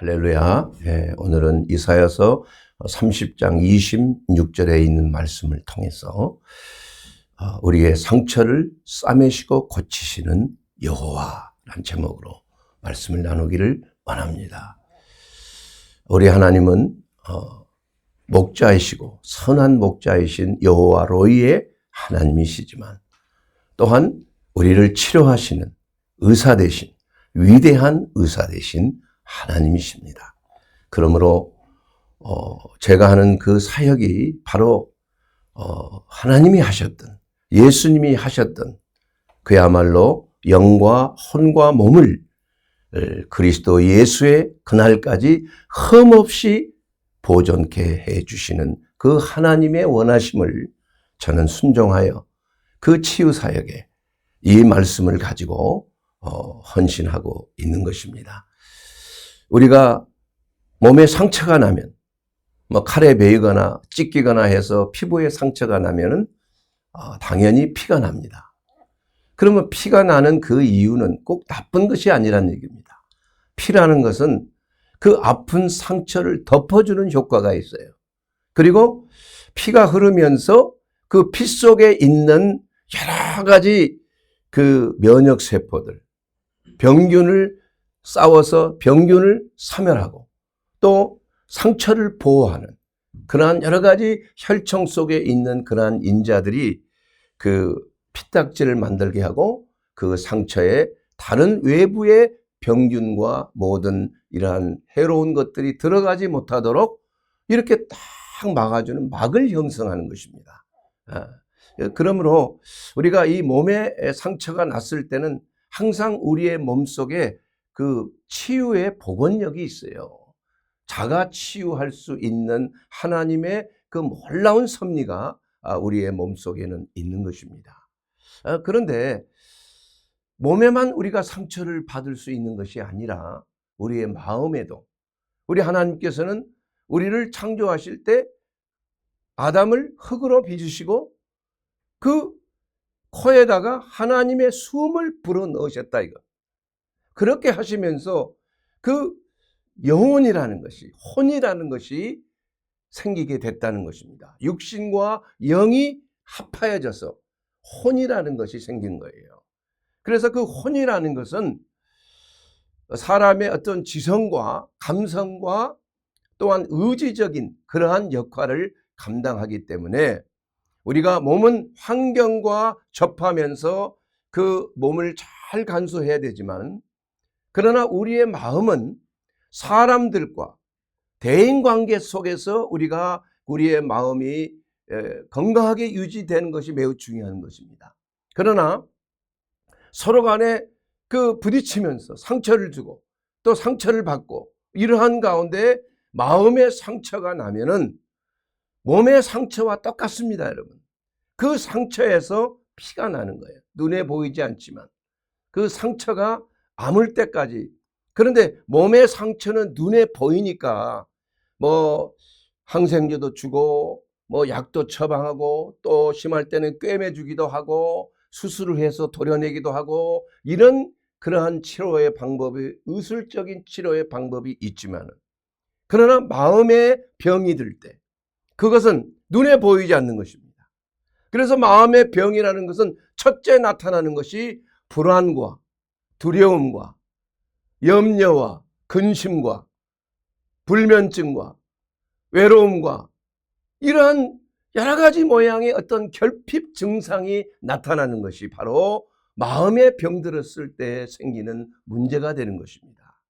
할렐루야. 오늘은 이사야서 30장 26절에 있는 말씀을 통해서 우리의 상처를 싸매시고 고치시는 여호와라는 제목으로 말씀을 나누기를 원합니다. 우리 하나님은 목자이시고 선한 목자이신 여호와 로이의 하나님이시지만 또한 우리를 치료하시는 의사 되신 위대한 의사 되신 하나님이십니다. 그러므로 제가 하는 그 사역이 바로 하나님이 하셨던, 예수님이 하셨던 그야말로 영과 혼과 몸을 그리스도 예수의 그날까지 흠없이 보존케 해주시는 그 하나님의 원하심을 저는 순종하여 그 치유 사역에 이 말씀을 가지고 헌신하고 있는 것입니다. 우리가 몸에 상처가 나면 칼에 베이거나 찢기거나 해서 피부에 상처가 나면은 당연히 피가 납니다. 그러면 피가 나는 그 이유는 꼭 나쁜 것이 아니라는 얘기입니다. 피라는 것은 그 아픈 상처를 덮어주는 효과가 있어요. 그리고 피가 흐르면서 그 피 속에 있는 여러 가지 그 면역 세포들, 병균을 싸워서 병균을 사멸하고 또 상처를 보호하는 그러한 여러 가지 혈청 속에 있는 그러한 인자들이 그 피딱지를 만들게 하고 그 상처에 다른 외부의 병균과 모든 이러한 해로운 것들이 들어가지 못하도록 이렇게 딱 막아주는 막을 형성하는 것입니다. 그러므로 우리가 이 몸에 상처가 났을 때는 항상 우리의 몸속에 그 치유의 복원력이 있어요. 자가 치유할 수 있는 하나님의 그 놀라운 섭리가 우리의 몸속에는 있는 것입니다. 그런데 몸에만 우리가 상처를 받을 수 있는 것이 아니라 우리의 마음에도 우리 하나님께서는 우리를 창조하실 때 아담을 흙으로 빚으시고 그 코에다가 하나님의 숨을 불어 넣으셨다 이거. 그렇게 하시면서 그 영혼이라는 것이, 혼이라는 것이 생기게 됐다는 것입니다. 육신과 영이 합하여져서 혼이라는 것이 생긴 거예요. 그래서 그 혼이라는 것은 사람의 어떤 지성과 감성과 또한 의지적인 그러한 역할을 감당하기 때문에 우리가 몸은 환경과 접하면서 그 몸을 잘 간수해야 되지만 그러나 우리의 마음은 사람들과 대인관계 속에서 우리의 마음이 건강하게 유지되는 것이 매우 중요한 것입니다. 그러나 서로 간에 그 부딪히면서 상처를 주고 또 상처를 받고 이러한 가운데 마음의 상처가 나면은 몸의 상처와 똑같습니다, 여러분. 그 상처에서 피가 나는 거예요. 눈에 보이지 않지만 그 상처가 아물 때까지. 그런데 몸의 상처는 눈에 보이니까 항생제도 주고 약도 처방하고 또 심할 때는 꿰매주기도 하고 수술을 해서 도려내기도 하고 이런 그러한 치료의 방법이 의술적인 치료의 방법이 있지만 그러나 마음의 병이 들 때 그것은 눈에 보이지 않는 것입니다. 그래서 마음의 병이라는 것은 첫째 나타나는 것이 불안과 두려움과 염려와 근심과 불면증과 외로움과 이러한 여러 가지 모양의 어떤 결핍 증상이 나타나는 것이 바로 마음의 병들었을 때 생기는 문제가 되는 것입니다.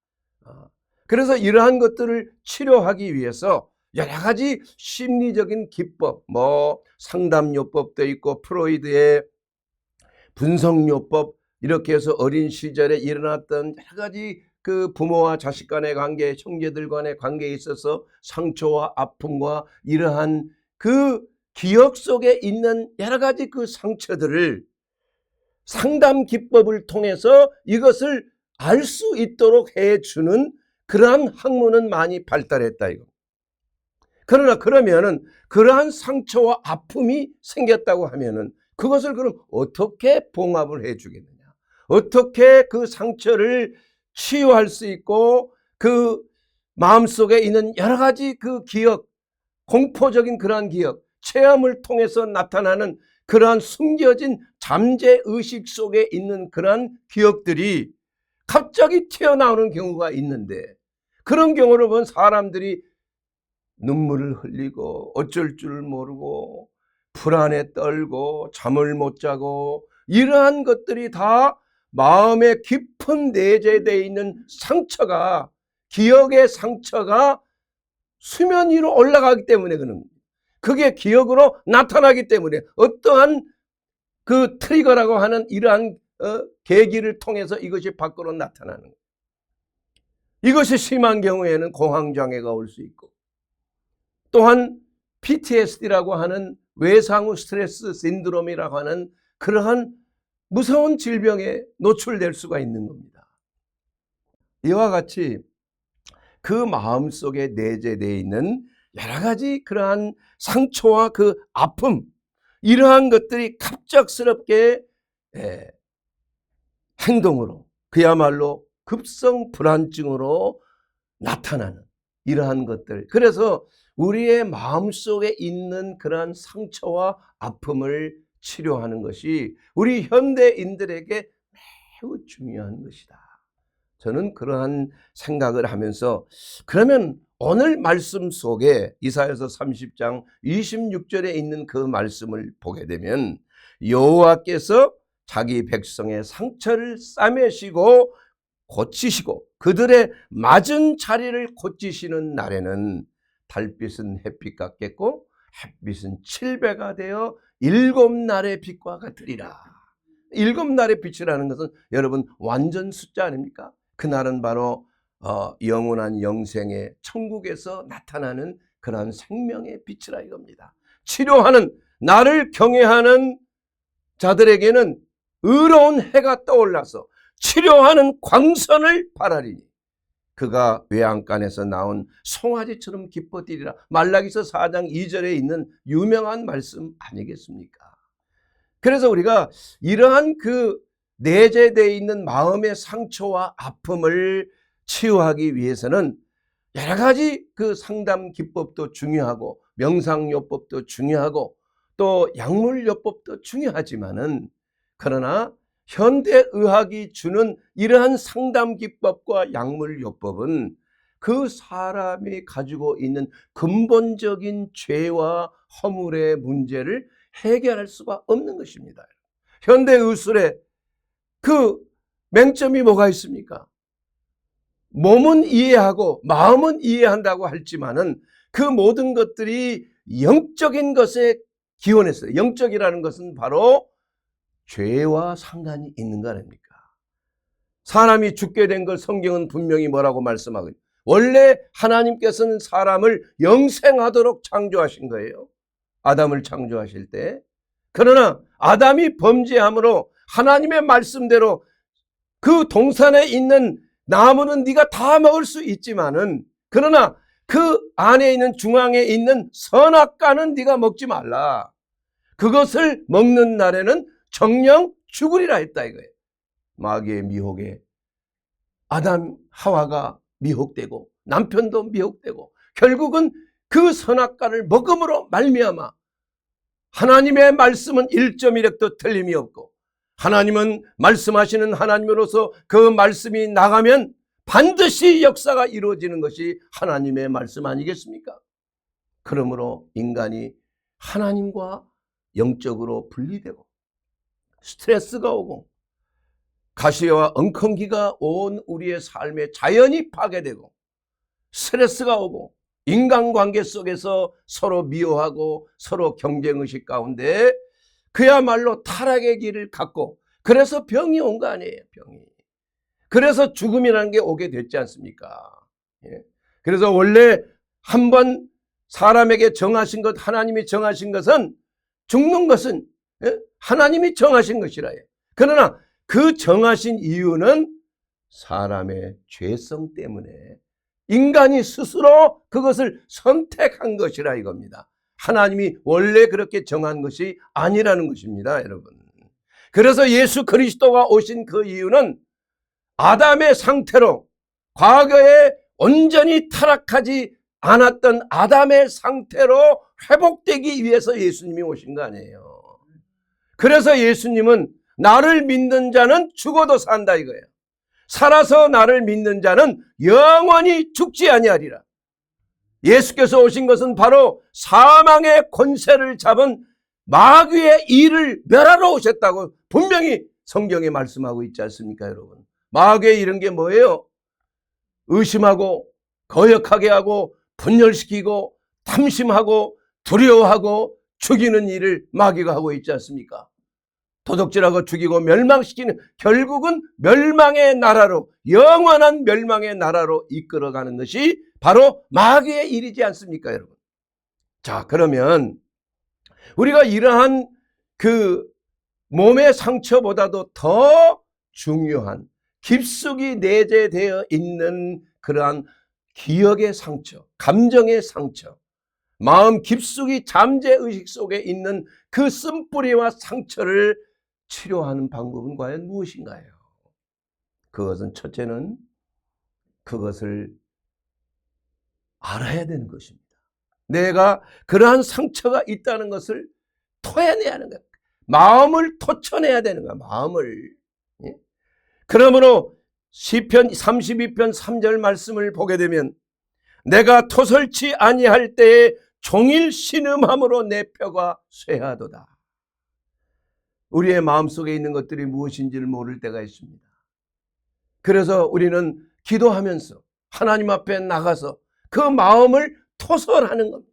그래서 이러한 것들을 치료하기 위해서 여러 가지 심리적인 기법, 상담요법도 있고 프로이드의 분석요법 이렇게 해서 어린 시절에 일어났던 여러 가지 그 부모와 자식 간의 관계, 형제들 간의 관계에 있어서 상처와 아픔과 이러한 그 기억 속에 있는 여러 가지 그 상처들을 상담 기법을 통해서 이것을 알 수 있도록 해주는 그러한 학문은 많이 발달했다 이거. 그러나 그러면은 그러한 상처와 아픔이 생겼다고 하면은 그것을 그럼 어떻게 봉합을 해 주겠느냐? 어떻게 그 상처를 치유할 수 있고 그 마음속에 있는 여러 가지 그 기억, 공포적인 그러한 기억, 체험을 통해서 나타나는 그러한 숨겨진 잠재의식 속에 있는 그러한 기억들이 갑자기 튀어나오는 경우가 있는데, 그런 경우를 보면 사람들이 눈물을 흘리고 어쩔 줄 모르고 불안에 떨고 잠을 못 자고, 이러한 것들이 다 마음에 깊은 내재되어 있는 상처가, 기억의 상처가 수면 위로 올라가기 때문에 그런 거예요. 그게 기억으로 나타나기 때문에 어떠한 그 트리거라고 하는 이러한 계기를 통해서 이것이 밖으로 나타나는 거예요. 이것이 심한 경우에는 공황장애가 올 수 있고, 또한 PTSD라고 하는 외상후 스트레스 신드롬이라고 하는 그러한 무서운 질병에 노출될 수가 있는 겁니다. 이와 같이 그 마음속에 내재되어 있는 여러 가지 그러한 상처와 그 아픔, 이러한 것들이 갑작스럽게 행동으로, 그야말로 급성 불안증으로 나타나는 이러한 것들. 그래서 우리의 마음속에 있는 그러한 상처와 아픔을 치료하는 것이 우리 현대인들에게 매우 중요한 것이다. 저는 그러한 생각을 하면서, 그러면 오늘 말씀 속에 이사야서 30장 26절에 있는 그 말씀을 보게 되면, 여호와께서 자기 백성의 상처를 싸매시고 고치시고 그들의 맞은 자리를 고치시는 날에는 달빛은 햇빛 같겠고 햇빛은 칠배가 되어 7날의 빛과 같으리라. 7날의 빛이라는 것은 여러분 완전 숫자 아닙니까? 그날은 바로 영원한 영생의 천국에서 나타나는 그러한 생명의 빛이라 이겁니다. 치료하는, 나를 경외하는 자들에게는 의로운 해가 떠올라서 치료하는 광선을 발하리니 그가 외양간에서 나온 송아지처럼 기뻐뛰리라. 말라기서 4장 2절에 있는 유명한 말씀 아니겠습니까? 그래서 우리가 이러한 그 내재되어 있는 마음의 상처와 아픔을 치유하기 위해서는 여러 가지 그 상담 기법도 중요하고 명상요법도 중요하고 또 약물요법도 중요하지만은, 그러나 현대의학이 주는 이러한 상담 기법과 약물요법은 그 사람이 가지고 있는 근본적인 죄와 허물의 문제를 해결할 수가 없는 것입니다. 현대의술에 그 맹점이 뭐가 있습니까? 몸은 이해하고 마음은 이해한다고 할지만은 그 모든 것들이 영적인 것에 기원했어요. 영적이라는 것은 바로 죄와 상관이 있는 거 아닙니까? 사람이 죽게 된 걸 성경은 분명히 뭐라고 말씀하거든요. 원래 하나님께서는 사람을 영생하도록 창조하신 거예요. 아담을 창조하실 때. 그러나 아담이 범죄함으로 하나님의 말씀대로 그 동산에 있는 나무는 네가 다 먹을 수 있지만은, 그러나 그 안에 있는 중앙에 있는 선악과는 네가 먹지 말라. 그것을 먹는 날에는 정령 죽으리라 했다 이거예요. 마귀의 미혹에 아담 하와가 미혹되고 남편도 미혹되고 결국은 그 선악과를 먹음으로 말미암아 하나님의 말씀은 1.1획도 틀림이 없고, 하나님은 말씀하시는 하나님으로서 그 말씀이 나가면 반드시 역사가 이루어지는 것이 하나님의 말씀 아니겠습니까? 그러므로 인간이 하나님과 영적으로 분리되고 스트레스가 오고 가시와 엉컹기가 온 우리의 삶에 자연히 파괴되고 스트레스가 오고 인간관계 속에서 서로 미워하고 서로 경쟁의식 가운데 그야말로 타락의 길을 갖고, 그래서 병이 온 거 아니에요. 병이. 그래서 죽음이라는 게 오게 됐지 않습니까? 그래서 원래 한번 사람에게 정하신 것, 하나님이 정하신 것은, 죽는 것은 하나님이 정하신 것이라 해요. 그러나 그 정하신 이유는 사람의 죄성 때문에 인간이 스스로 그것을 선택한 것이라 이겁니다. 하나님이 원래 그렇게 정한 것이 아니라는 것입니다, 여러분. 그래서 예수 그리스도가 오신 그 이유는 아담의 상태로 과거에 온전히 타락하지 않았던 아담의 상태로 회복되기 위해서 예수님이 오신 거 아니에요. 그래서 예수님은 나를 믿는 자는 죽어도 산다 이거예요. 살아서 나를 믿는 자는 영원히 죽지 아니하리라. 예수께서 오신 것은 바로 사망의 권세를 잡은 마귀의 일을 멸하러 오셨다고 분명히 성경에 말씀하고 있지 않습니까, 여러분? 마귀의 일은 게 뭐예요? 의심하고 거역하게 하고 분열시키고 탐심하고 두려워하고 죽이는 일을 마귀가 하고 있지 않습니까? 도둑질하고 죽이고 멸망시키는, 결국은 멸망의 나라로, 영원한 멸망의 나라로 이끌어가는 것이 바로 마귀의 일이지 않습니까, 여러분? 자, 그러면 우리가 이러한 그 몸의 상처보다도 더 중요한 깊숙이 내재되어 있는 그러한 기억의 상처, 감정의 상처, 마음 깊숙이 잠재의식 속에 있는 그 쓴뿌리와 상처를 치료하는 방법은 과연 무엇인가요? 그것은 첫째는 그것을 알아야 되는 것입니다. 내가 그러한 상처가 있다는 것을 토해내야 하는 거야. 마음을 토쳐내야 되는 거야. 마음을. 그러므로 시편 32편 3절 말씀을 보게 되면 내가 토설치 아니할 때에 종일 신음함으로 내 뼈가 쇠하도다. 우리의 마음속에 있는 것들이 무엇인지를 모를 때가 있습니다. 그래서 우리는 기도하면서 하나님 앞에 나가서 그 마음을 토설하는 겁니다.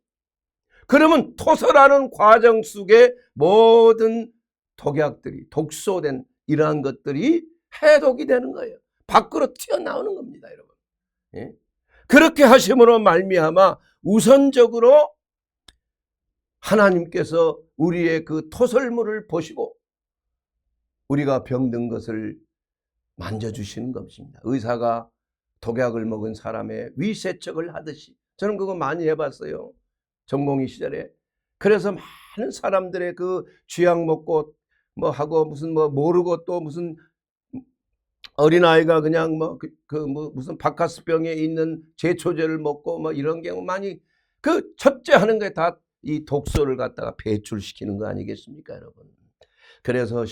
그러면 토설하는 과정 속에 모든 독약들이, 독소된 이러한 것들이 해독이 되는 거예요. 밖으로 튀어나오는 겁니다, 여러분. 예? 그렇게 하심으로 말미암아 우선적으로 하나님께서 우리의 그 토설물을 보시고 우리가 병든 것을 만져주시는 것입니다. 의사가 독약을 먹은 사람의 위세척을 하듯이. 저는 그거 많이 해봤어요, 전공의 시절에. 그래서 많은 사람들의 그 쥐약 먹고 뭐 하고 무슨 뭐 모르고 또 무슨 어린아이가 그냥 무슨 바카스병에 있는 제초제를 먹고 뭐 이런 경우 많이, 그 첫째 하는 게 다 이 독소를 갖다가 배출시키는 거 아니겠습니까, 여러분? 그래서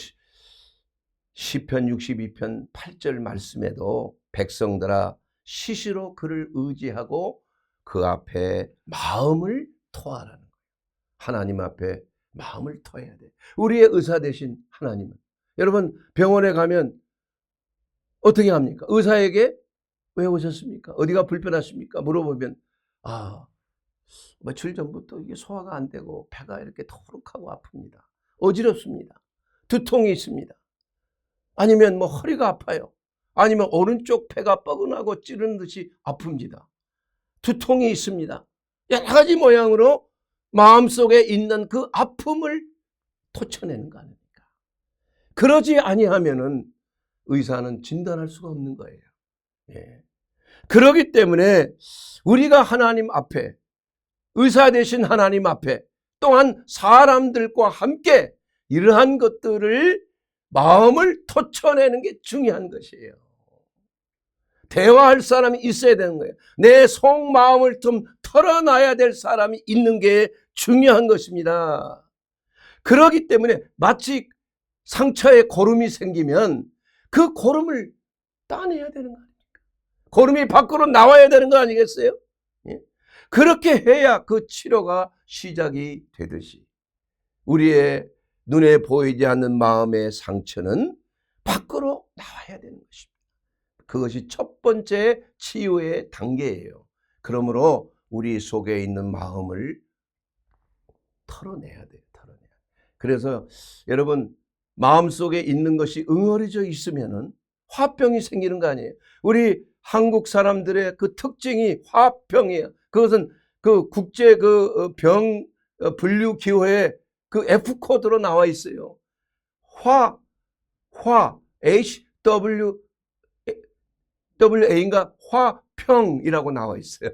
시편 62편 8절 말씀에도 백성들아 시시로 그를 의지하고 그 앞에 마음을 토하라는 거예요. 하나님 앞에 마음을 토해야 돼요. 우리의 의사 되신 하나님은, 여러분 병원에 가면 어떻게 합니까? 의사에게 왜 오셨습니까? 어디가 불편하십니까? 물어보면 며칠 전부터 이게 소화가 안 되고 배가 이렇게 터룩하고 아픕니다. 어지럽습니다. 두통이 있습니다. 아니면 뭐 허리가 아파요. 아니면 오른쪽 배가 뻐근하고 찌르는 듯이 아픕니다. 두통이 있습니다. 여러 가지 모양으로 마음속에 있는 그 아픔을 토쳐내는 거 아닙니까? 그러지 아니하면은 의사는 진단할 수가 없는 거예요. 예. 그렇기 때문에 우리가 하나님 앞에, 의사 되신 하나님 앞에, 또한 사람들과 함께 이러한 것들을, 마음을 토쳐내는 게 중요한 것이에요. 대화할 사람이 있어야 되는 거예요. 내 속마음을 좀 털어놔야 될 사람이 있는 게 중요한 것입니다. 그렇기 때문에 마치 상처에 고름이 생기면 그 고름을 따내야 되는 거 아닙니까? 고름이 밖으로 나와야 되는 거 아니겠어요? 예? 그렇게 해야 그 치료가 시작이 되듯이 우리의 눈에 보이지 않는 마음의 상처는 밖으로 나와야 되는 것입니다. 그것이 첫 번째 치유의 단계예요. 그러므로 우리 속에 있는 마음을 털어내야 돼요. 털어내야. 그래서 여러분, 마음속에 있는 것이 응어리져 있으면은 화병이 생기는 거 아니에요. 우리 한국 사람들의 그 특징이 화병이에요. 그것은 그 국제 그 병 분류 기호에 그 F 코드로 나와 있어요. HWA인가 화평이라고 나와 있어요.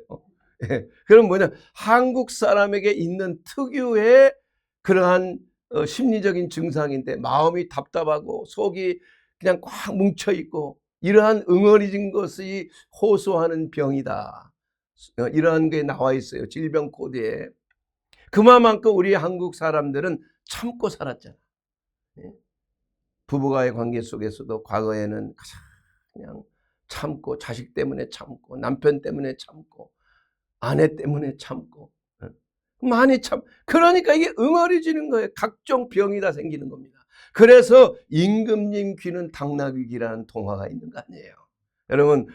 예, 그럼 뭐냐, 한국 사람에게 있는 특유의 그러한 심리적인 증상인데, 마음이 답답하고 속이 그냥 꽉 뭉쳐 있고 이러한 응어리진 것이 호소하는 병이다. 이러한 게 나와 있어요. 질병 코드에. 그만큼 우리 한국 사람들은 참고 살았잖아. 부부와의 관계 속에서도 과거에는 그냥 참고, 자식 때문에 참고, 남편 때문에 참고, 아내 때문에 참고, 많이 그러니까 이게 응어리지는 거예요. 각종 병이 다 생기는 겁니다. 그래서 임금님 귀는 당나귀기라는 동화가 있는 거 아니에요. 여러분,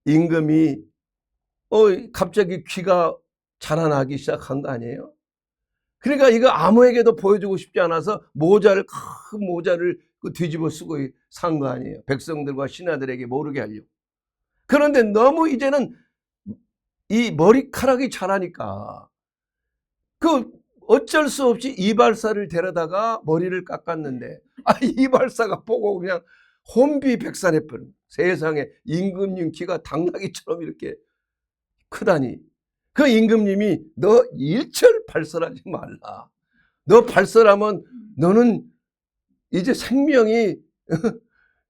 임금이 갑자기 귀가 자라나기 시작한 거 아니에요? 그러니까 이거 아무에게도 보여주고 싶지 않아서 큰 모자를 뒤집어 쓰고 산 거 아니에요. 백성들과 신하들에게 모르게 하려고. 그런데 너무 이제는 이 머리카락이 자라니까 어쩔 수 없이 이발사를 데려다가 머리를 깎았는데 이발사가 보고 그냥 혼비백산해버린. 세상에 임금님 귀가 당나귀처럼 이렇게 크다니. 그 임금님이 너 일절 발설하지 말라. 너 발설하면 너는 이제 생명이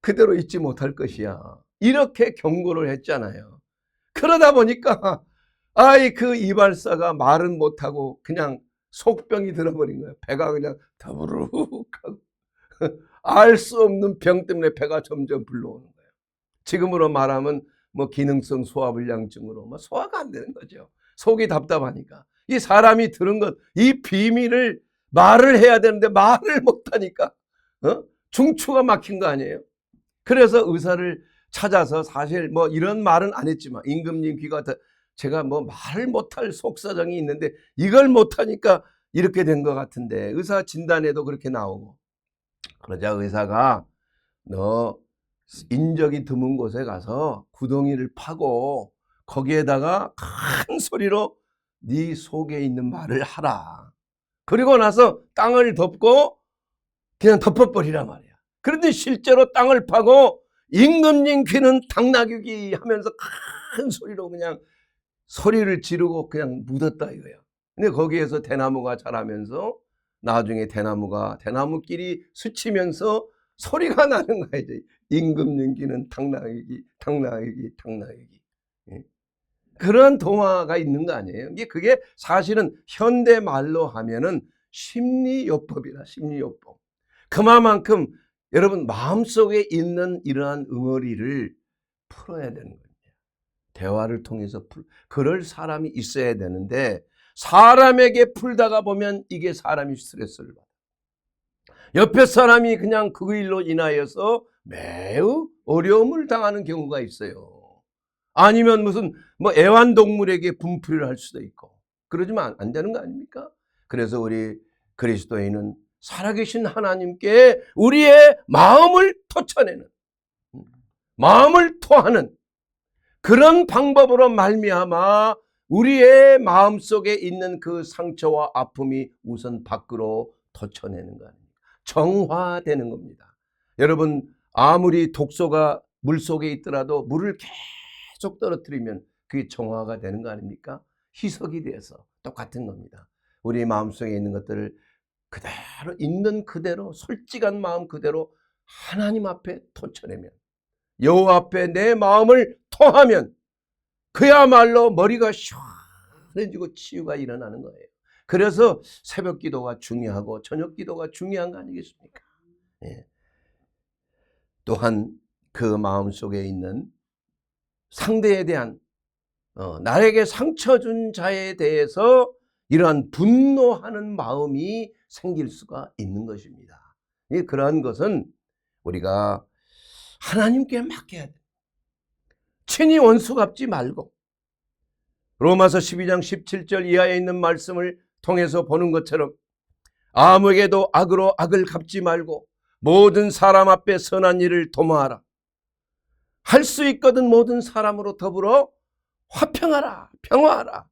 그대로 있지 못할 것이야. 이렇게 경고를 했잖아요. 그러다 보니까 그 이발사가 말은 못하고 그냥 속병이 들어버린 거예요. 배가 그냥 더부룩하고 알 수 없는 병 때문에 배가 점점 불러오는 거예요. 지금으로 말하면 기능성 소화불량증으로 소화가 안 되는 거죠. 속이 답답하니까. 이 사람이 들은 것, 이 비밀을 말을 해야 되는데 말을 못하니까 중추가 막힌 거 아니에요. 그래서 의사를 찾아서 사실 이런 말은 안 했지만 임금님 귀가 제가 말을 못할 속사정이 있는데 이걸 못하니까 이렇게 된 것 같은데 의사 진단에도 그렇게 나오고. 그러자 의사가 너 인적이 드문 곳에 가서 구덩이를 파고 거기에다가 큰 소리로 네 속에 있는 말을 하라. 그리고 나서 땅을 덮고 그냥 덮어버리란 말이야. 그런데 실제로 땅을 파고 임금님 귀는 당나귀 하면서 큰 소리로 그냥 소리를 지르고 그냥 묻었다 이거야. 근데 거기에서 대나무가 자라면서 나중에 대나무끼리 스치면서 소리가 나는 거야. 이제 임금님 귀는 당나귀. 그런 동화가 있는 거 아니에요? 그게 사실은 현대 말로 하면은 심리요법이다. 심리요법. 그만큼 여러분 마음속에 있는 이러한 응어리를 풀어야 되는 거예요. 대화를 통해서 그럴 사람이 있어야 되는데 사람에게 풀다가 보면 이게 사람이 스트레스를 받아요. 옆에 사람이 그냥 그 일로 인하여서 매우 어려움을 당하는 경우가 있어요. 아니면 무슨 애완동물에게 분풀이를 할 수도 있고 그러지만 안 되는 거 아닙니까? 그래서 우리 그리스도인은 살아계신 하나님께 우리의 마음을 토쳐내는, 마음을 토하는 그런 방법으로 말미암아 우리의 마음속에 있는 그 상처와 아픔이 우선 밖으로 토쳐내는 거 아닙니까? 정화되는 겁니다. 여러분 아무리 독소가 물속에 있더라도 물을 계속 떨어뜨리면 그게 정화가 되는 거 아닙니까? 희석이 돼서 똑같은 겁니다. 우리 마음속에 있는 것들을 그대로 있는 그대로 솔직한 마음 그대로 하나님 앞에 토쳐내면 여호와 앞에 내 마음을 토하면 그야말로 머리가 시원해지고 치유가 일어나는 거예요. 그래서 새벽 기도가 중요하고 저녁 기도가 중요한 거 아니겠습니까? 예. 또한 그 마음속에 있는 상대에 대한 나에게 상처 준 자에 대해서 이러한 분노하는 마음이 생길 수가 있는 것입니다. 그러한 것은 우리가 하나님께 맡겨야 돼. 친히 원수 갚지 말고 로마서 12장 17절 이하에 있는 말씀을 통해서 보는 것처럼 아무에게도 악으로 악을 갚지 말고 모든 사람 앞에 선한 일을 도모하라. 할 수 있거든 모든 사람으로 더불어 화평하라. 평화하라.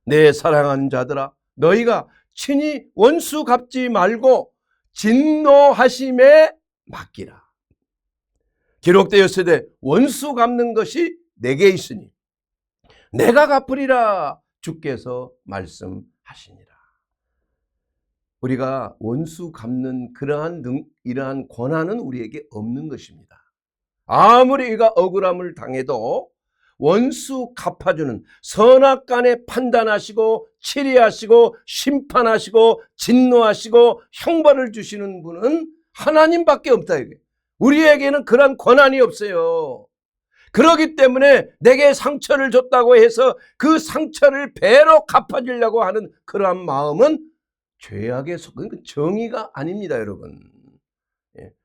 내 사랑하는 자들아 너희가 친히 원수 갚지 말고 진노하심에 맡기라. 기록되었으되 원수 갚는 것이 내게 있으니 내가 갚으리라 주께서 말씀하시니라. 우리가 원수 갚는 이러한 권한은 우리에게 없는 것입니다. 아무리 그가 억울함을 당해도 원수 갚아주는, 선악간에 판단하시고 치리하시고 심판하시고 진노하시고 형벌을 주시는 분은 하나님밖에 없다 이게. 우리에게는 그런 권한이 없어요. 그렇기 때문에 내게 상처를 줬다고 해서 그 상처를 배로 갚아주려고 하는 그러한 마음은 죄악의 속은 정의가 아닙니다, 여러분.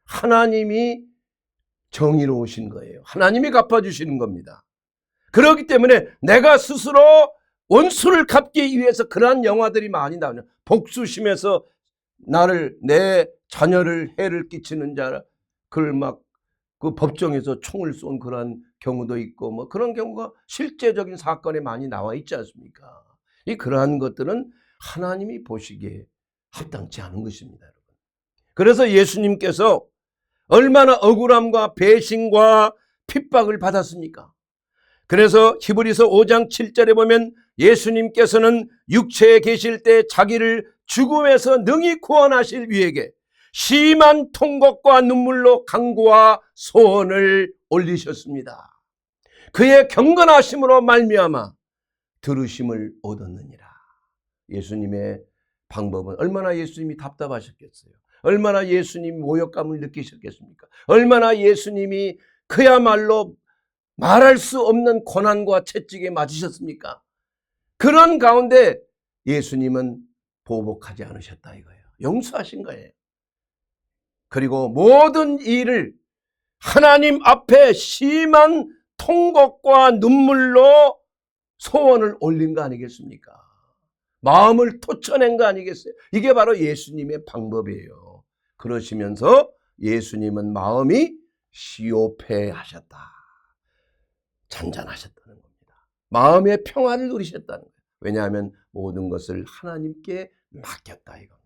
하나님이 정의로우신 거예요. 하나님이 갚아주시는 겁니다. 그렇기 때문에 내가 스스로 원수를 갚기 위해서 그러한 영화들이 많이 나오냐. 복수심에서 나를, 내 자녀를 해를 끼치는 자, 그걸 막 그 법정에서 총을 쏜 그런 경우도 있고, 뭐 그런 경우가 실제적인 사건에 많이 나와 있지 않습니까? 그러한 것들은 하나님이 보시기에 합당치 않은 것입니다, 여러분. 그래서 예수님께서 얼마나 억울함과 배신과 핍박을 받았습니까? 그래서 히브리서 5장 7절에 보면 예수님께서는 육체에 계실 때 자기를 죽음에서 능히 구원하실 위에게 심한 통곡과 눈물로 간구와 소원을 올리셨습니다. 그의 경건하심으로 말미암아 들으심을 얻었느니라. 예수님의 방법은 얼마나 예수님이 답답하셨겠어요. 얼마나 예수님이 모욕감을 느끼셨겠습니까? 얼마나 예수님이 그야말로 말할 수 없는 고난과 채찍에 맞으셨습니까? 그런 가운데 예수님은 보복하지 않으셨다 이거예요. 용서하신 거예요. 그리고 모든 일을 하나님 앞에 심한 통곡과 눈물로 소원을 올린 거 아니겠습니까? 마음을 토쳐낸 거 아니겠어요? 이게 바로 예수님의 방법이에요. 그러시면서 예수님은 마음이 시오페하셨다. 잔잔하셨다는 겁니다. 마음의 평화를 누리셨다는 거예요. 왜냐하면 모든 것을 하나님께 맡겼다 이겁니다.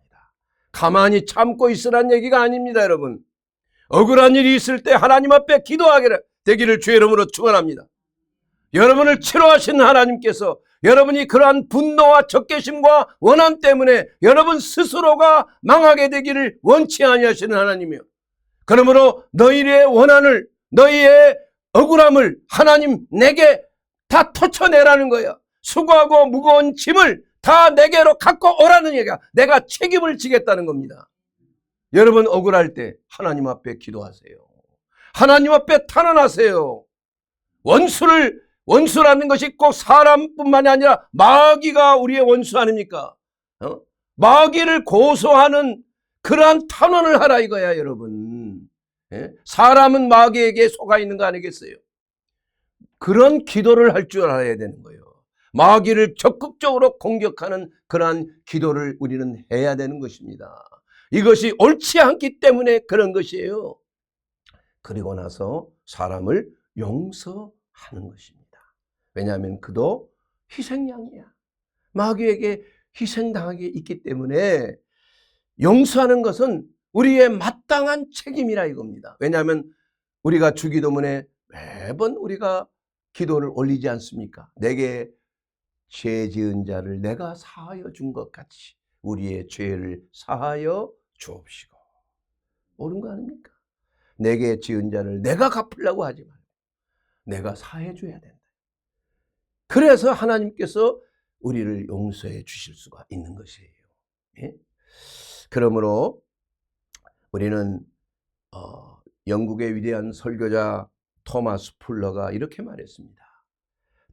가만히 참고 있으란 얘기가 아닙니다, 여러분. 억울한 일이 있을 때 하나님 앞에 기도하게 되기를 주의 이름으로 축원합니다. 여러분을 치료하신 하나님께서 여러분이 그러한 분노와 적개심과 원한 때문에 여러분 스스로가 망하게 되기를 원치 아니하시는 하나님이요. 그러므로 너희의 원한을, 너희의 억울함을 하나님 내게 다 터쳐내라는 거예요. 수고하고 무거운 짐을 다 내게로 갖고 오라는 얘기야. 내가 책임을 지겠다는 겁니다. 여러분 억울할 때 하나님 앞에 기도하세요. 하나님 앞에 탄원하세요. 원수라는 것이 꼭 사람뿐만이 아니라 마귀가 우리의 원수 아닙니까? 마귀를 고소하는 그러한 탄원을 하라 이거야, 여러분. 사람은 마귀에게 속아 있는 거 아니겠어요? 그런 기도를 할 줄 알아야 되는 거예요. 마귀를 적극적으로 공격하는 그러한 기도를 우리는 해야 되는 것입니다. 이것이 옳지 않기 때문에 그런 것이에요. 그리고 나서 사람을 용서하는 것입니다. 왜냐하면 그도 희생양이야. 마귀에게 희생당하게 있기 때문에 용서하는 것은 우리의 마땅한 책임이라 이겁니다. 왜냐하면 우리가 주기도문에 매번 우리가 기도를 올리지 않습니까? 내게 죄 지은 자를 내가 사하여 준 것 같이 우리의 죄를 사하여 주옵시고. 옳은 거 아닙니까? 내게 지은 자를 내가 갚으려고 하지 말고 내가 사해 줘야 된다. 그래서 하나님께서 우리를 용서해 주실 수가 있는 것이에요. 예? 그러므로 우리는 영국의 위대한 설교자 토마스 풀러가 이렇게 말했습니다.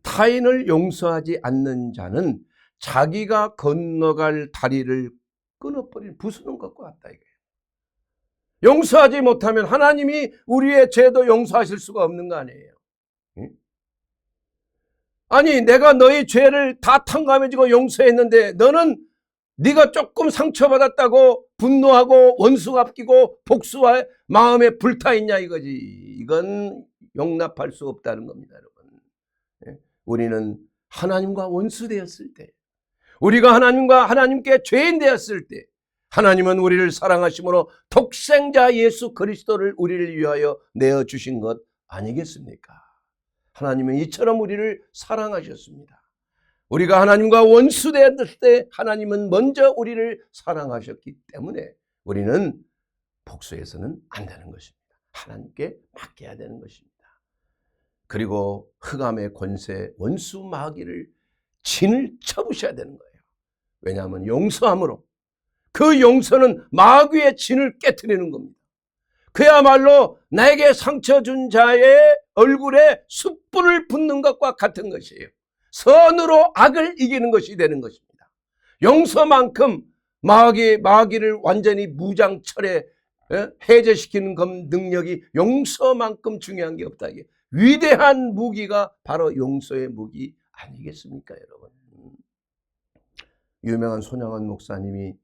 타인을 용서하지 않는 자는 자기가 건너갈 다리를 끊어버린 부수는 것과 같다 이거예요. 용서하지 못하면 하나님이 우리의 죄도 용서하실 수가 없는 거 아니에요. 응? 아니 내가 너의 죄를 다 탕감해주고 용서했는데 너는 네가 조금 상처받았다고 분노하고 원수 갚기고 복수할 마음에 불타있냐 이거지. 이건 용납할 수 없다는 겁니다, 여러분. 우리는 하나님과 원수 되었을 때, 우리가 하나님께 죄인 되었을 때 하나님은 우리를 사랑하심으로 독생자 예수 그리스도를 우리를 위하여 내어주신 것 아니겠습니까? 하나님은 이처럼 우리를 사랑하셨습니다. 우리가 하나님과 원수 되었을 때 하나님은 먼저 우리를 사랑하셨기 때문에 우리는 복수해서는 안 되는 것입니다. 하나님께 맡겨야 되는 것입니다. 그리고 흑암의 권세 원수 마귀를 진을 쳐부셔야 되는 거예요. 왜냐하면 용서함으로, 그 용서는 마귀의 진을 깨트리는 겁니다. 그야말로 나에게 상처 준 자의 얼굴에 숯불을 붓는 것과 같은 것이에요. 선으로 악을 이기는 것이 되는 것입니다. 용서만큼 마귀를 완전히 무장철에 해제시키는 능력이 용서만큼 중요한 게 없다. 위대한 무기가 바로 용서의 무기 아니겠습니까, 여러분? 유명한 손양원 목사님이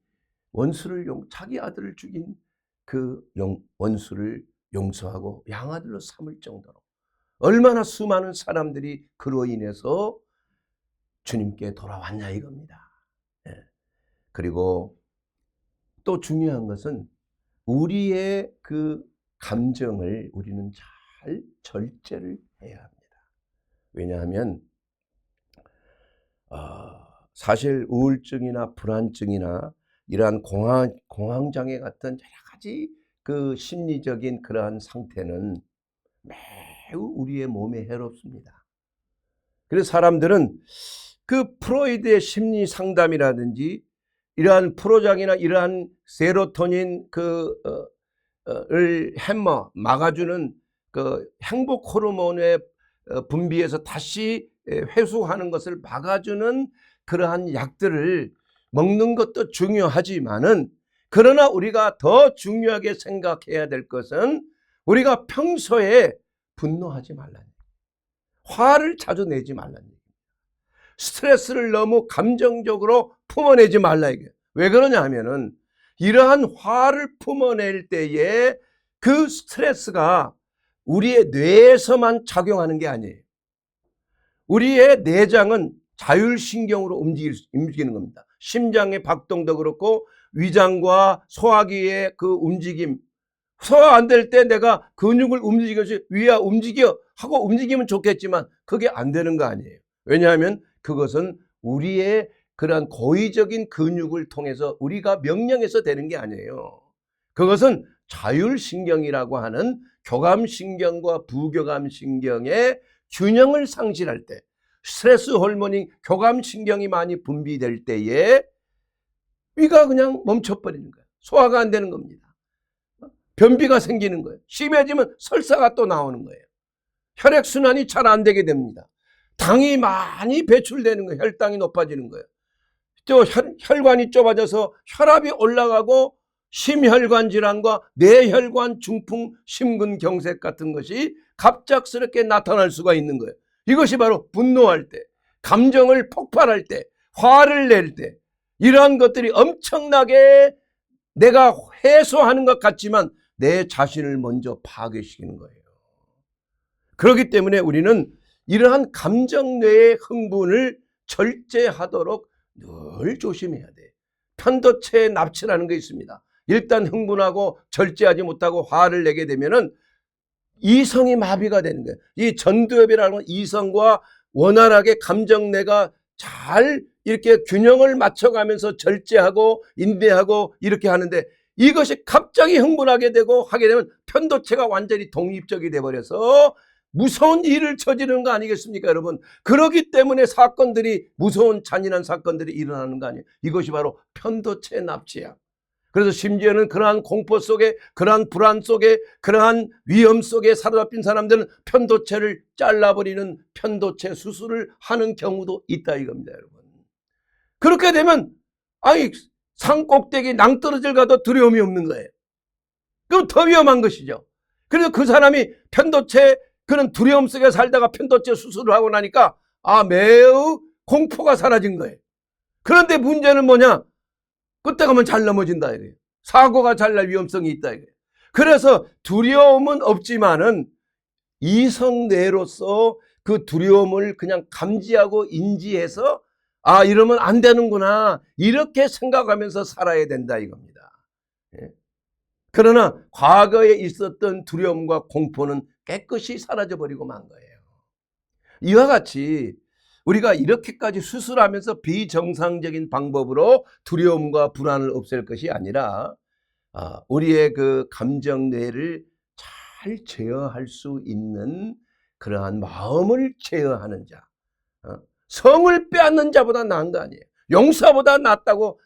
자기 아들을 죽인 그 원수를 용서하고 양아들로 삼을 정도로 얼마나 수많은 사람들이 그로 인해서 주님께 돌아왔냐 이겁니다. 그리고 또 중요한 것은 우리의 그 감정을 우리는 잘 절제를 해야 합니다. 왜냐하면 사실 우울증이나 불안증이나 이러한 공황장애 같은 여러 가지 그 심리적인 그러한 상태는 매우 우리의 몸에 해롭습니다. 그래서 사람들은 그 프로이드의 심리 상담이라든지 이러한 프로장이나 이러한 세로토닌 을 막아주는 그 행복 호르몬의 분비에서 다시 회수하는 것을 막아주는 그러한 약들을 먹는 것도 중요하지만은, 그러나 우리가 더 중요하게 생각해야 될 것은 우리가 평소에 분노하지 말라는, 화를 자주 내지 말라는, 스트레스를 너무 감정적으로 품어내지 말라 이게. 왜 그러냐 하면은 이러한 화를 품어낼 때에 그 스트레스가 우리의 뇌에서만 작용하는 게 아니에요. 우리의 내장은 자율신경으로 움직이는 겁니다. 심장의 박동도 그렇고 위장과 소화기의 그 움직임, 소화 안 될 때 내가 근육을 움직여서 위야 움직여 하고 움직이면 좋겠지만 그게 안 되는 거 아니에요. 왜냐하면 그것은 우리의 그러한 고의적인 근육을 통해서 우리가 명령해서 되는 게 아니에요. 그것은 자율신경이라고 하는 교감신경과 부교감신경의 균형을 상실할 때, 스트레스 호르몬이 교감신경이 많이 분비될 때에 위가 그냥 멈춰버리는 거예요. 소화가 안 되는 겁니다. 변비가 생기는 거예요. 심해지면 설사가 또 나오는 거예요. 혈액순환이 잘 안 되게 됩니다. 당이 많이 배출되는 거예요. 혈당이 높아지는 거예요. 또 혈관이 좁아져서 혈압이 올라가고 심혈관 질환과 뇌혈관 중풍, 심근경색 같은 것이 갑작스럽게 나타날 수가 있는 거예요. 이것이 바로 분노할 때, 감정을 폭발할 때, 화를 낼 때, 이러한 것들이 엄청나게 내가 해소하는 것 같지만 내 자신을 먼저 파괴시키는 거예요. 그렇기 때문에 우리는 이러한 감정뇌의 흥분을 절제하도록 늘 조심해야 돼. 편도체 납치라는 게 있습니다. 일단 흥분하고 절제하지 못하고 화를 내게 되면은 이성이 마비가 되는 거예요. 이 전두엽이라는 건 이성과 원활하게 감정뇌가 잘 이렇게 균형을 맞춰가면서 절제하고 인내하고 이렇게 하는데, 이것이 갑자기 흥분하게 되고 하게 되면 편도체가 완전히 독립적이 돼버려서 무서운 일을 저지르는 거 아니겠습니까, 여러분? 그렇기 때문에 무서운 잔인한 사건들이 일어나는 거 아니에요. 이것이 바로 편도체 납치야. 그래서 심지어는 그러한 공포 속에, 그러한 불안 속에, 그러한 위험 속에 사로잡힌 사람들은 편도체를 잘라버리는 편도체 수술을 하는 경우도 있다 이겁니다, 여러분. 그렇게 되면 산 꼭대기 낭떠러지를 가도 두려움이 없는 거예요. 그럼 더 위험한 것이죠. 그래서 그 사람이 편도체 그런 두려움 속에 살다가 편도체 수술을 하고 나니까 매우 공포가 사라진 거예요. 그런데 문제는 뭐냐? 그때 가면 잘 넘어진다 이거예요. 사고가 잘 날 위험성이 있다 이거예요. 그래서 두려움은 없지만은 이성뇌로서 그 두려움을 그냥 감지하고 인지해서 이러면 안 되는구나 이렇게 생각하면서 살아야 된다 이겁니다. 그러나 과거에 있었던 두려움과 공포는 깨끗이 사라져버리고 만 거예요. 이와 같이 우리가 이렇게까지 수술하면서 비정상적인 방법으로 두려움과 불안을 없앨 것이 아니라 우리의 그 감정뇌를 잘 제어할 수 있는 그러한 마음을 제어하는 자, 성을 빼앗는 자보다 나은 거 아니에요. 용사보다 낫다고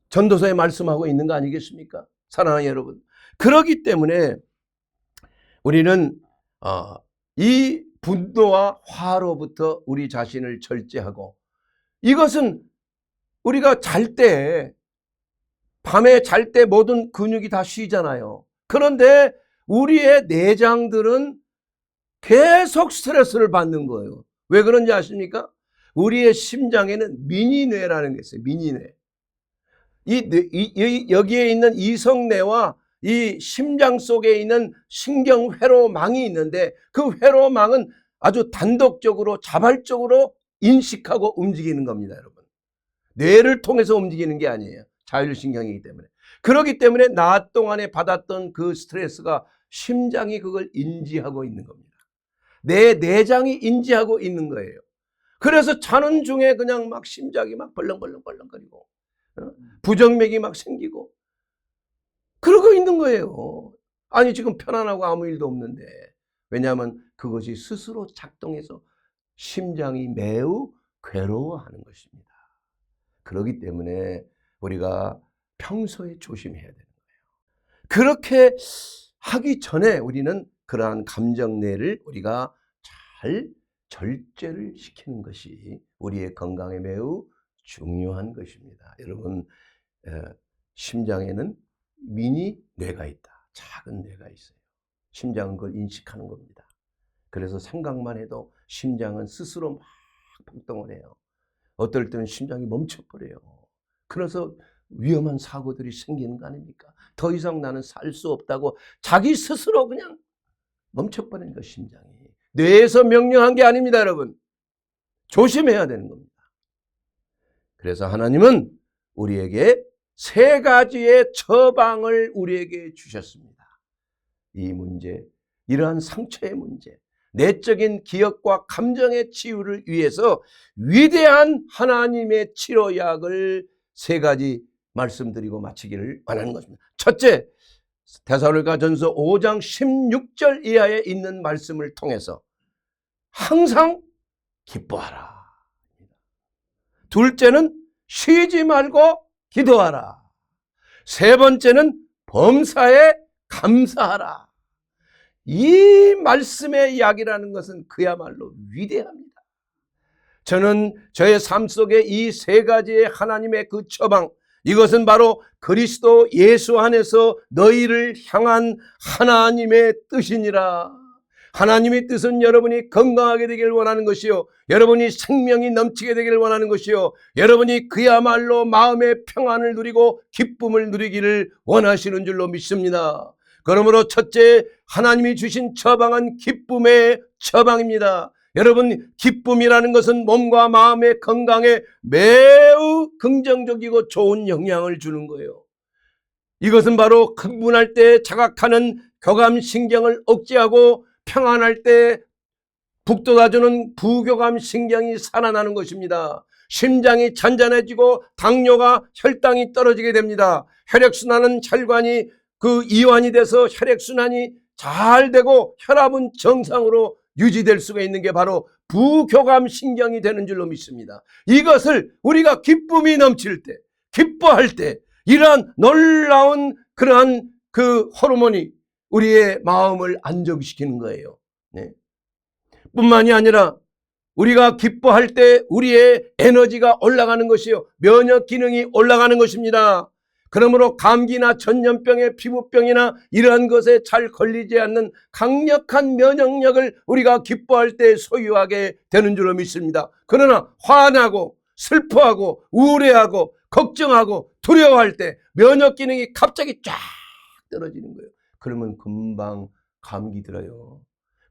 전도서에 말씀하고 있는 거 아니겠습니까? 사랑하는 여러분, 그렇기 때문에 우리는 이 분노와 화로부터 우리 자신을 절제하고, 이것은 우리가 밤에 잘 때 모든 근육이 다 쉬잖아요. 그런데 우리의 내장들은 계속 스트레스를 받는 거예요. 왜 그런지 아십니까? 우리의 심장에는 미니뇌라는 게 있어요. 미니뇌. 여기에 있는 이성뇌와 이 심장 속에 있는 신경회로망이 있는데, 그 회로망은 아주 단독적으로 자발적으로 인식하고 움직이는 겁니다, 여러분. 뇌를 통해서 움직이는 게 아니에요. 자율신경이기 때문에. 그렇기 때문에 낮 동안에 받았던 그 스트레스가 심장이 그걸 인지하고 있는 겁니다. 내 내장이 인지하고 있는 거예요. 그래서 자는 중에 그냥 막 심장이 막 벌렁벌렁거리고 부정맥이 막 생기고 그러고 있는 거예요. 아니, 지금 편안하고 아무 일도 없는데. 왜냐하면 그것이 스스로 작동해서 심장이 매우 괴로워하는 것입니다. 그렇기 때문에 우리가 평소에 조심해야 되는 거예요. 그렇게 하기 전에 우리는 그러한 감정뇌를 우리가 잘 절제를 시키는 것이 우리의 건강에 매우 중요한 것입니다. 여러분, 심장에는 미니 뇌가 있다. 작은 뇌가 있어요. 심장은 그걸 인식하는 겁니다. 그래서 생각만 해도 심장은 스스로 막 폭동을 해요. 어떨 때는 심장이 멈춰버려요. 그래서 위험한 사고들이 생기는 거 아닙니까? 더 이상 나는 살 수 없다고 자기 스스로 그냥 멈춰버리는 거, 심장이. 뇌에서 명령한 게 아닙니다, 여러분. 조심해야 되는 겁니다. 그래서 하나님은 우리에게 3가지의 처방을 우리에게 주셨습니다. 이 문제, 이러한 상처의 문제, 내적인 기억과 감정의 치유를 위해서 위대한 하나님의 치료약을 3가지 말씀드리고 마치기를 원하는 것입니다. 첫째, 데살로니가전서 5장 16절 이하에 있는 말씀을 통해서 항상 기뻐하라. 둘째는 쉬지 말고 기도하라. 3번째는 범사에 감사하라. 이 말씀의 약이라는 것은 그야말로 위대합니다. 저는 저의 삶 속에 이 3가지의 하나님의 그 처방, 이것은 바로 그리스도 예수 안에서 너희를 향한 하나님의 뜻이니라. 하나님의 뜻은 여러분이 건강하게 되길 원하는 것이요, 여러분이 생명이 넘치게 되기를 원하는 것이요, 여러분이 그야말로 마음의 평안을 누리고 기쁨을 누리기를 원하시는 줄로 믿습니다. 그러므로 첫째, 하나님이 주신 처방은 기쁨의 처방입니다. 여러분, 기쁨이라는 것은 몸과 마음의 건강에 매우 긍정적이고 좋은 영향을 주는 거예요. 이것은 바로 흥분할 때 자각하는 교감신경을 억제하고 평안할 때 북돋아주는 부교감신경이 살아나는 것입니다. 심장이 잔잔해지고 당뇨가 혈당이 떨어지게 됩니다. 혈액순환은 혈관이 이완이 돼서 혈액순환이 잘 되고 혈압은 정상으로 유지될 수가 있는 게 바로 부교감신경이 되는 줄로 믿습니다. 이것을 우리가 기쁨이 넘칠 때, 기뻐할 때 이러한 놀라운 그러한 그 호르몬이 우리의 마음을 안정시키는 거예요. 네. 뿐만이 아니라 우리가 기뻐할 때 우리의 에너지가 올라가는 것이요, 면역 기능이 올라가는 것입니다. 그러므로 감기나 전염병의 피부병이나 이러한 것에 잘 걸리지 않는 강력한 면역력을 우리가 기뻐할 때 소유하게 되는 줄로 믿습니다. 그러나 화나고 슬퍼하고 우울해하고 걱정하고 두려워할 때 면역 기능이 갑자기 쫙 떨어지는 거예요. 그러면 금방 감기 들어요.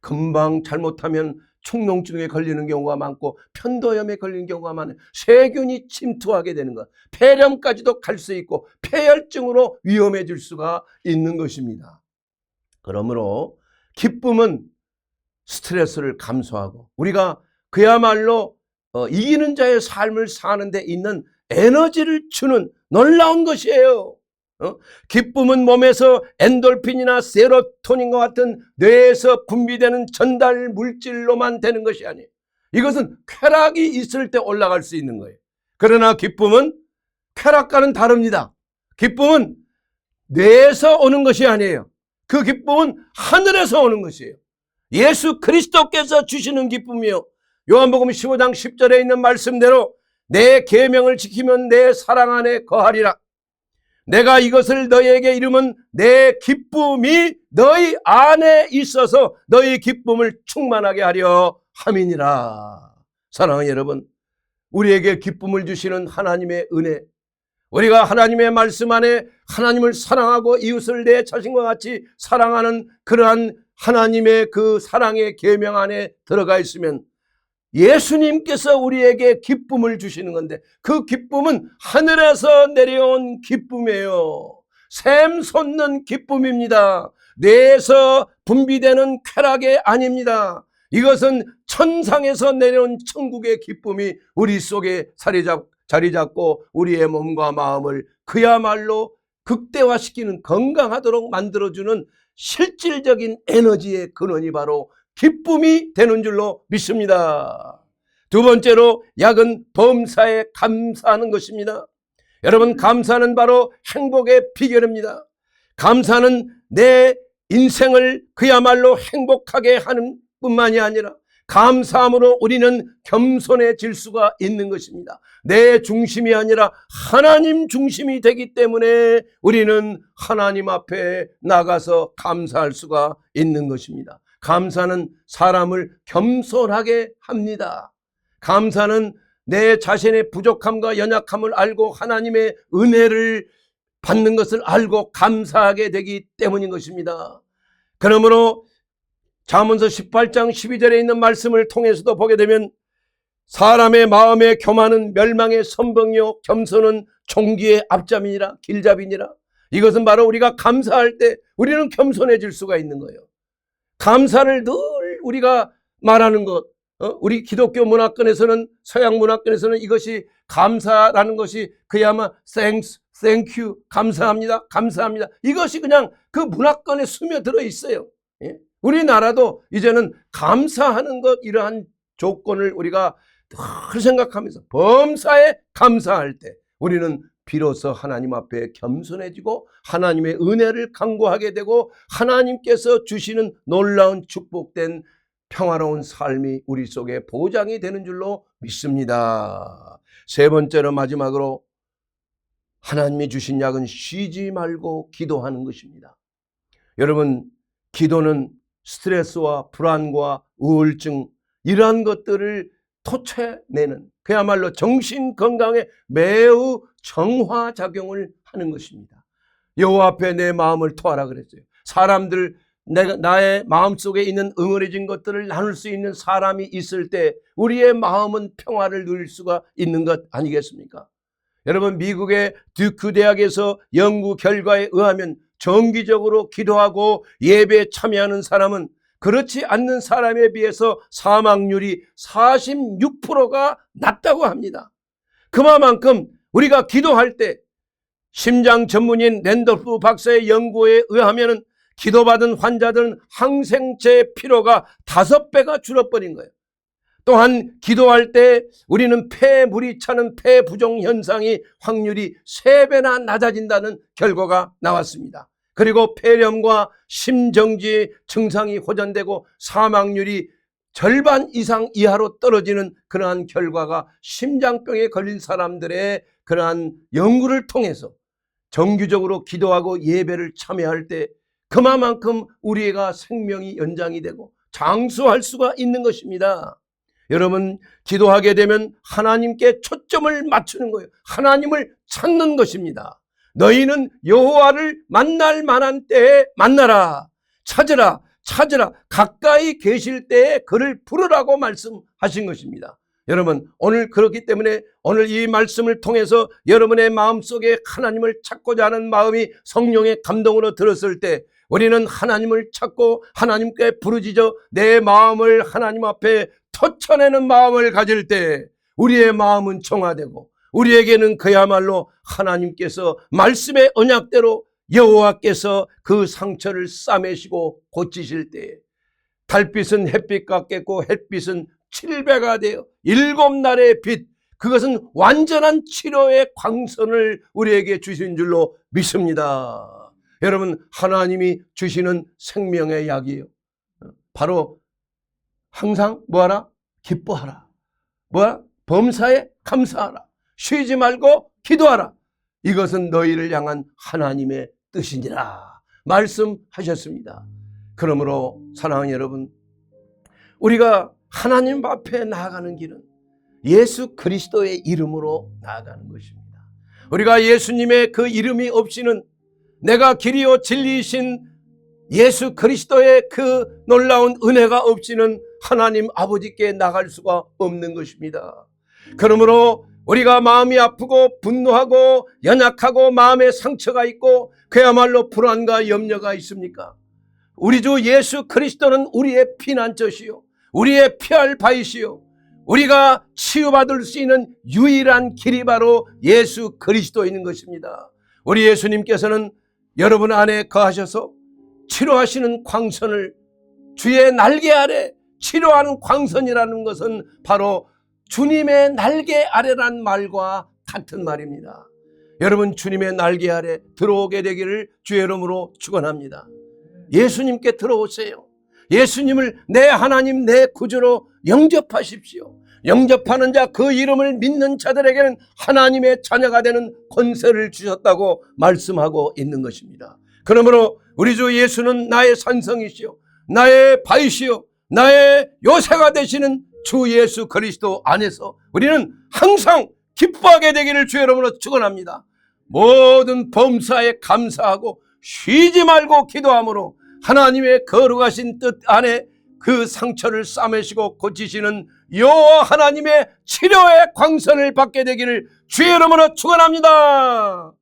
금방 잘못하면 축농증에 걸리는 경우가 많고 편도염에 걸리는 경우가 많아요. 세균이 침투하게 되는 것, 폐렴까지도 갈 수 있고 폐혈증으로 위험해질 수가 있는 것입니다. 그러므로 기쁨은 스트레스를 감소하고 우리가 그야말로 이기는 자의 삶을 사는 데 있는 에너지를 주는 놀라운 것이에요. 기쁨은 몸에서 엔돌핀이나 세로토닌과 같은 뇌에서 분비되는 전달 물질로만 되는 것이 아니에요. 이것은 쾌락이 있을 때 올라갈 수 있는 거예요. 그러나 기쁨은 쾌락과는 다릅니다. 기쁨은 뇌에서 오는 것이 아니에요. 그 기쁨은 하늘에서 오는 것이에요. 예수 그리스도께서 주시는 기쁨이요. 요한복음 15장 10절에 있는 말씀대로 내 계명을 지키면 내 사랑 안에 거하리라. 내가 이것을 너희에게 이루면 내 기쁨이 너희 안에 있어서 너희 기쁨을 충만하게 하려 함이니라. 사랑하는 여러분, 우리에게 기쁨을 주시는 하나님의 은혜, 우리가 하나님의 말씀 안에 하나님을 사랑하고 이웃을 내 자신과 같이 사랑하는 그러한 하나님의 그 사랑의 계명 안에 들어가 있으면 예수님께서 우리에게 기쁨을 주시는 건데, 그 기쁨은 하늘에서 내려온 기쁨이에요. 샘 솟는 기쁨입니다. 뇌에서 분비되는 쾌락이 아닙니다. 이것은 천상에서 내려온 천국의 기쁨이 우리 속에 자리 잡고 우리의 몸과 마음을 그야말로 극대화시키는, 건강하도록 만들어주는 실질적인 에너지의 근원이 바로 기쁨이 되는 줄로 믿습니다. 두 번째로, 약은 범사에 감사하는 것입니다. 여러분, 감사는 바로 행복의 비결입니다. 감사는 내 인생을 그야말로 행복하게 하는 뿐만이 아니라 감사함으로 우리는 겸손해질 수가 있는 것입니다. 내 중심이 아니라 하나님 중심이 되기 때문에 우리는 하나님 앞에 나가서 감사할 수가 있는 것입니다. 감사는 사람을 겸손하게 합니다. 감사는 내 자신의 부족함과 연약함을 알고 하나님의 은혜를 받는 것을 알고 감사하게 되기 때문인 것입니다. 그러므로 잠언서 18장 12절에 있는 말씀을 통해서도 보게 되면 사람의 마음에 교만은 멸망의 선봉이요 겸손은 종기의 앞잡이니라, 길잡이니라. 이것은 바로 우리가 감사할 때 우리는 겸손해질 수가 있는 거예요. 감사를 늘 우리가 말하는 것, 우리 기독교 문화권에서는, 서양 문화권에서는 이것이 감사라는 것이 그야말로 thanks, thank you, 감사합니다, 감사합니다. 이것이 그냥 그 문화권에 스며들어 있어요. 우리나라도 이제는 감사하는 것, 이러한 조건을 우리가 늘 생각하면서 범사에 감사할 때 우리는 비로소 하나님 앞에 겸손해지고 하나님의 은혜를 간구하게 되고 하나님께서 주시는 놀라운 축복된 평화로운 삶이 우리 속에 보장이 되는 줄로 믿습니다. 세 번째로, 마지막으로, 하나님이 주신 약은 쉬지 말고 기도하는 것입니다. 여러분, 기도는 스트레스와 불안과 우울증, 이러한 것들을 토쳐내는, 그야말로 정신 건강에 매우 정화작용을 하는 것입니다. 여호와 앞에 내 마음을 토하라 그랬어요. 사람들, 나의 마음속에 있는 응어리진 것들을 나눌 수 있는 사람이 있을 때 우리의 마음은 평화를 누릴 수가 있는 것 아니겠습니까? 여러분, 미국의 듀크 대학에서 연구 결과에 의하면 정기적으로 기도하고 예배에 참여하는 사람은 그렇지 않는 사람에 비해서 사망률이 46%가 낮다고 합니다. 그만큼 우리가 기도할 때, 심장 전문인 랜돌프 박사의 연구에 의하면 기도받은 환자들은 항생제 필요가 5배가 줄어버린 거예요. 또한 기도할 때 우리는 폐물이 차는 폐부종 현상이 확률이 3배나 낮아진다는 결과가 나왔습니다. 그리고 폐렴과 심정지 증상이 호전되고 사망률이 절반 이상 이하로 떨어지는 그러한 결과가 심장병에 걸린 사람들의 그러한 연구를 통해서 정기적으로 기도하고 예배를 참여할 때 그만큼 우리가 생명이 연장이 되고 장수할 수가 있는 것입니다. 여러분, 기도하게 되면 하나님께 초점을 맞추는 거예요. 하나님을 찾는 것입니다. 너희는 여호와를 만날 만한 때에 만나라. 찾으라. 가까이 계실 때에 그를 부르라고 말씀하신 것입니다. 여러분, 오늘 그렇기 때문에 오늘 이 말씀을 통해서 여러분의 마음속에 하나님을 찾고자 하는 마음이 성령의 감동으로 들었을 때 우리는 하나님을 찾고 하나님께 부르짖어 내 마음을 하나님 앞에 터쳐내는 마음을 가질 때 우리의 마음은 정화되고 우리에게는 그야말로 하나님께서 말씀의 언약대로 여호와께서 그 상처를 싸매시고 고치실 때에 달빛은 햇빛 같겠고 햇빛은 칠배가 되어 7날의 빛, 그것은 완전한 치료의 광선을 우리에게 주신 줄로 믿습니다. 여러분, 하나님이 주시는 생명의 약이에요. 바로 항상 뭐하라? 기뻐하라. 뭐야? 범사에 감사하라. 쉬지 말고 기도하라. 이것은 너희를 향한 하나님의 뜻이니라 말씀하셨습니다. 그러므로 사랑하는 여러분, 우리가 하나님 앞에 나아가는 길은 예수 그리스도의 이름으로 나아가는 것입니다. 우리가 예수님의 그 이름이 없이는, 내가 길이요 진리이신 예수 그리스도의 그 놀라운 은혜가 없이는 하나님 아버지께 나갈 수가 없는 것입니다. 그러므로 우리가 마음이 아프고 분노하고 연약하고 마음에 상처가 있고 그야말로 불안과 염려가 있습니까? 우리 주 예수 그리스도는 우리의 피난처시요, 우리의 피할 바이시요, 우리가 치유받을 수 있는 유일한 길이 바로 예수 그리스도인 것입니다. 우리 예수님께서는 여러분 안에 거하셔서 치료하시는 광선을, 주의 날개 아래 치료하는 광선이라는 것은 바로 주님의 날개 아래란 말과 같은 말입니다. 여러분, 주님의 날개 아래 들어오게 되기를 주의 이름으로 축원합니다. 예수님께 들어오세요. 예수님을 내 하나님, 내 구주로 영접하십시오. 영접하는 자, 그 이름을 믿는 자들에게는 하나님의 자녀가 되는 권세를 주셨다고 말씀하고 있는 것입니다. 그러므로 우리 주 예수는 나의 산성이시요, 나의 바위시요, 나의 요새가 되시는 주 예수 그리스도 안에서 우리는 항상 기뻐하게 되기를 주의 이름으로 축원합니다. 모든 범사에 감사하고 쉬지 말고 기도함으로 하나님의 거룩하신 뜻 안에 그 상처를 싸매시고 고치시는 여호와 하나님의 치료의 광선을 받게 되기를 주의 이름으로 축원합니다.